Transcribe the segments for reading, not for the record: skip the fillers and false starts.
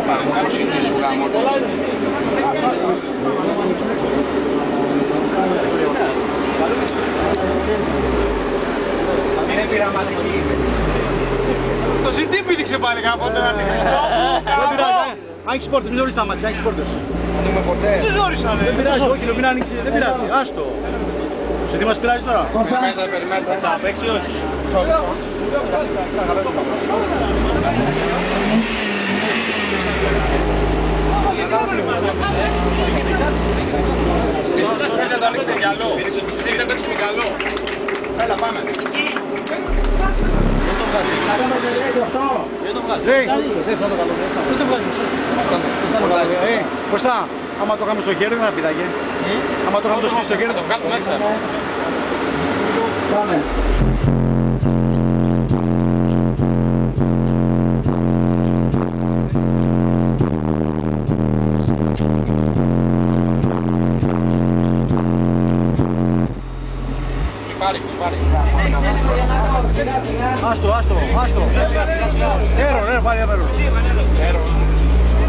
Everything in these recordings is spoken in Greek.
Πάμε όπως είναι σου γάμο. Είναι πειραματική. Το ζητή πήδηξε πάλι κάποτε να την Χριστό. Δεν πειράζει. Αν έχεις πόρτες, μην ζωρίς τα μάτια, αν έχεις πόρτες. Ανοίγουμε ποτέ. Δεν ζόρισα, ρε. Δεν πειράζει, όχι, μην ανοίξει, δεν πειράζει. Άστο. Σε τι μας πειράζει τώρα. Περιμένετε, θα παίξει, όχι. Θέλετε να ανοίξετε γυαλό. Θέλετε να ανοίξετε γυαλό. Έλα, πάμε. Δεν το βγάζει. Δεν το βγάζει. Δεν το βγάζει. Κωστά, άμα το κάνουμε στο χέρι δεν θα πηδάγε. Άμα το κάνουμε στο χέρι θα το βγάλουμε έξω. Πάμε. Άστο. Έρο, ρε, πάλι έβερος.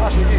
Άστο εκεί.